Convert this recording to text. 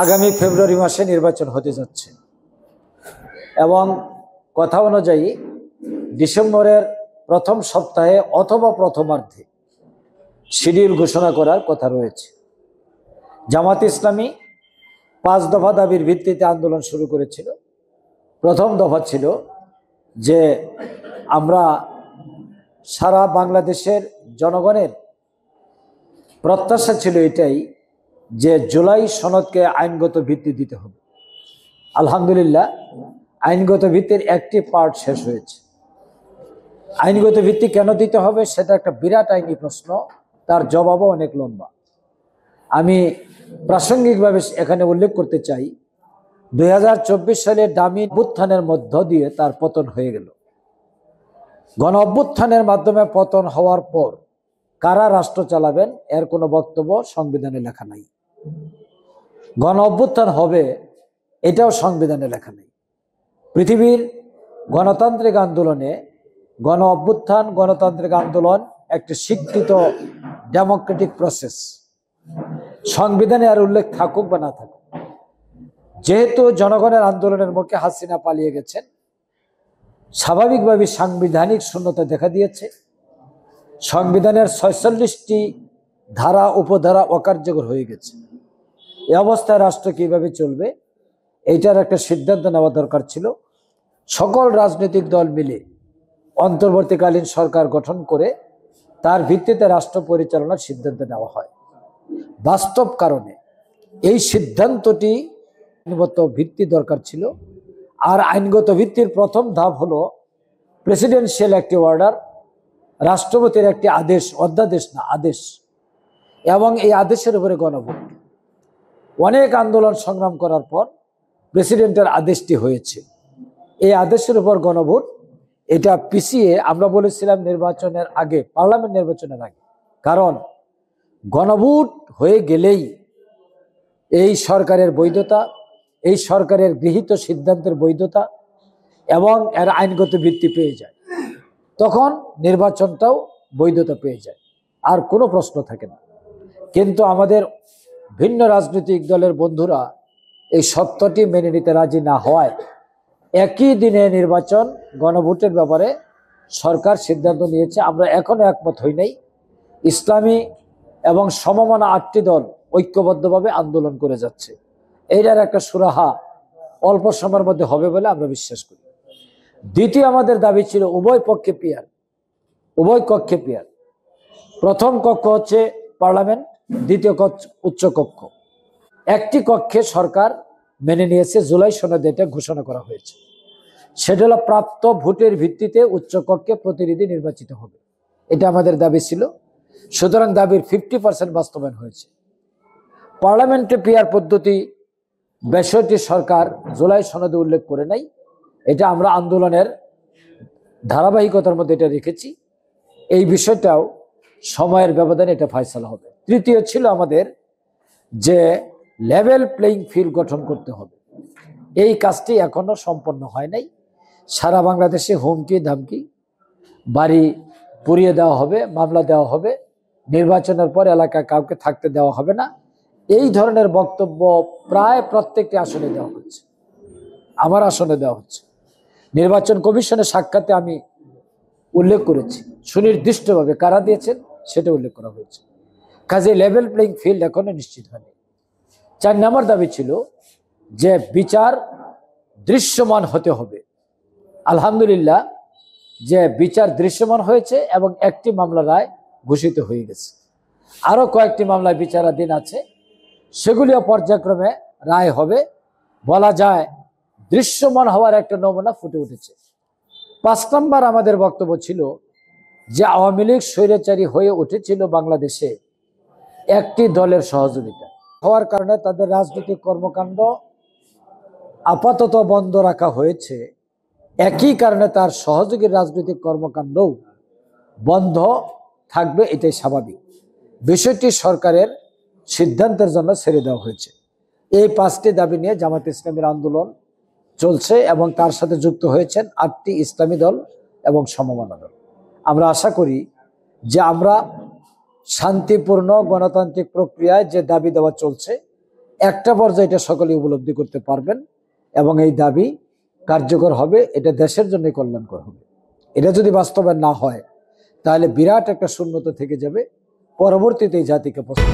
আগামী ফেব্রুয়ারি মাসে নির্বাচন হতে যাচ্ছে এবং কথা অনুযায়ী ডিসেম্বরের প্রথম সপ্তাহে অথবা প্রথমার্ধে শিডিউল ঘোষণা করার কথা রয়েছে। জামাত ইসলামী 5 দফা দাবির ভিত্তিতে আন্দোলন শুরু করেছিল। প্রথম দফা ছিল যে আমরা সারা বাংলাদেশের জনগণের প্রত্যাশা ছিল এটাই যে জুলাই সনদকে আইনগত ভিত্তি দিতে হবে। আলহামদুলিল্লাহ, আইনগত ভিত্তির একটি পার্ট শেষ হয়েছে। আইনগত ভিত্তি কেন দিতে হবে সেটা একটা বিরাট আইনি প্রশ্ন, তার জবাবও অনেক লম্বা। আমি প্রাসঙ্গিকভাবে এখানে উল্লেখ করতে চাই, 2024 সালে ডামি অভ্যুত্থানের মধ্য দিয়ে তার পতন হয়ে গেল। গণ অভ্যুত্থানের মাধ্যমে পতন হওয়ার পর কারা রাষ্ট্র চালাবেন এর কোনো বক্তব্য সংবিধানে লেখা নাই। গণ অভ্যুত্থান হবে এটাও সংবিধানে লেখা নেই। পৃথিবীর গণতান্ত্রিক আন্দোলনে গণ অভ্যুত্থান, গণতান্ত্রিক আন্দোলন একটি স্বীকৃত ডেমোক্রেটিক প্রসেস। সংবিধানে আর উল্লেখ থাকুক বা না থাকুক, যেহেতু জনগণের আন্দোলনের মুখে হাসিনা পালিয়ে গেছেন, স্বাভাবিকভাবে সাংবিধানিক শূন্যতা দেখা দিয়েছে। সংবিধানের 46টি ধারা উপধারা অকার্যকর হয়ে গেছে। এই অবস্থায় রাষ্ট্র কিভাবে চলবে এইটার একটা সিদ্ধান্ত নেওয়া দরকার ছিল। সকল রাজনৈতিক দল মিলে অন্তর্বর্তীকালীন সরকার গঠন করে তার ভিত্তিতে রাষ্ট্র পরিচালনার সিদ্ধান্ত নেওয়া হয়। বাস্তব কারণে এই সিদ্ধান্তটি আইনগত ভিত্তি দরকার ছিল। আর আইনগত ভিত্তির প্রথম ধাপ হলো প্রেসিডেন্সিয়াল একটি অর্ডার, রাষ্ট্রপতির একটি আদেশ, অধ্যাদেশ না আদেশ, এবং এই আদেশের উপরে গণভোট। অনেক আন্দোলন সংগ্রাম করার পর প্রেসিডেন্টের আদেশটি হয়েছে। এই আদেশের উপর গণভোট, এটা পিছিয়ে আমরা বলেছিলাম নির্বাচনের আগে, পার্লামেন্ট নির্বাচনের আগে। কারণ গণভোট হয়ে গেলেই এই সরকারের বৈধতা, এই সরকারের গৃহীত সিদ্ধান্তের বৈধতা এবং এর আইনগত ভিত্তি পেয়ে যায়। তখন নির্বাচনটাও বৈধতা পেয়ে যায়, আর কোনো প্রশ্ন থাকে না। কিন্তু আমাদের ভিন্ন রাজনৈতিক দলের বন্ধুরা এই সত্যটি মেনে নিতে রাজি না হওয়ায় একই দিনে নির্বাচন, গণভোটের ব্যাপারে সরকার সিদ্ধান্ত নিয়েছে। আমরা এখনো একমত হই নাই। ইসলামী এবং সমমনা 8টি দল ঐক্যবদ্ধভাবে আন্দোলন করে যাচ্ছে। এইটার একটা সুরাহা অল্প সময়ের মধ্যে হবে বলে আমরা বিশ্বাস করি। দ্বিতীয় আমাদের দাবি ছিল উভয় পক্ষে পিয়ার, উভয় কক্ষে পিয়ার। প্রথম কক্ষ হচ্ছে পার্লামেন্ট, দ্বিতীয় কক্ষ উচ্চ কক্ষ। একটি কক্ষে সরকার মেনে নিয়েছে, জুলাই সনদে এটা ঘোষণা করা হয়েছে। সেটা হলো প্রাপ্ত ভোটের ভিত্তিতে উচ্চ কক্ষে প্রতিনিধি নির্বাচিত হবে। এটা আমাদের দাবি ছিল। সুতরাং দাবির 50% বাস্তবায়ন হয়েছে। পার্লামেন্টে পিয়ার পদ্ধতি বিষয়টি সরকার জুলাই সনদে উল্লেখ করে নাই। এটা আমরা আন্দোলনের ধারাবাহিকতার মধ্যে এটা রেখেছি। এই বিষয়টাও সময়ের ব্যবধানে এটা ফয়সালা হবে। তৃতীয় ছিল আমাদের যে লেভেল প্লেইং ফিল্ড গঠন করতে হবে। এই কাজটি এখনো সম্পন্ন হয় নাই। সারা বাংলাদেশে হুমকি ধামকি, বাড়ি পুড়িয়ে দেওয়া হবে, মামলা দেওয়া হবে, নির্বাচনের পর এলাকায় কাউকে থাকতে দেওয়া হবে না, এই ধরনের বক্তব্য প্রায় প্রত্যেকটি আসনে দেওয়া হচ্ছে। আমার আসনে দেওয়া হচ্ছে। নির্বাচন কমিশনের সাক্ষাতে আমি উল্লেখ করেছি সুনির্দিষ্টভাবে কারা দিয়েছেন সেটা উল্লেখ করা হয়েছে। কাজে লেভেল প্লেইং ফিল্ড এখনো নিশ্চিত হয়নি। 4 নম্বর দাবি ছিল যে বিচার দৃশ্যমান হতে হবে। আলহামদুলিল্লাহ, যে বিচার দৃশ্যমান হয়েছে এবং একটি মামলা রায় ঘোষিত হয়ে গেছে। আরো কয়েকটি মামলায় বিচারাধীন আছে, সেগুলিও পর্যায়ক্রমে রায় হবে। বলা যায় দৃশ্যমান হওয়ার একটা নমুনা ফুটে উঠেছে। 5 নম্বর আমাদের বক্তব্য ছিল যে আওয়ামী লীগ স্বৈরাচারী হয়ে উঠেছিল বাংলাদেশে একটি দলের সহযোগিতা হওয়ার কারণে তাদের রাজনৈতিক কর্মকাণ্ড আপাতত বন্ধ রাখা হয়েছে। একই কারণে তার সহযোগী রাজনৈতিক কর্মকাণ্ডও বন্ধ থাকবে, এটাই স্বাভাবিক। বিষয়টি সরকারের সিদ্ধান্তের জন্য ছেড়ে দেওয়া হয়েছে। এই 5টি দাবি নিয়ে জামাত ইসলামীর আন্দোলন চলছে এবং তার সাথে যুক্ত হয়েছেন 8টি ইসলামী দল এবং সমমনা দল। আমরা আশা করি যে আমরা শান্তিপূর্ণ গণতান্ত্রিক প্রক্রিয়ায় যে দাবি দেওয়া চলছে একটা পর্যায়ে এটা সকলে উপলব্ধি করতে পারবেন এবং এই দাবি কার্যকর হবে, এটা দেশের জন্য কল্যাণকর হবে। এটা যদি বাস্তবায়ন না হয় তাহলে বিরাট একটা শূন্যতা থেকে যাবে, পরবর্তীতে এই জাতিকে প্রশ্ন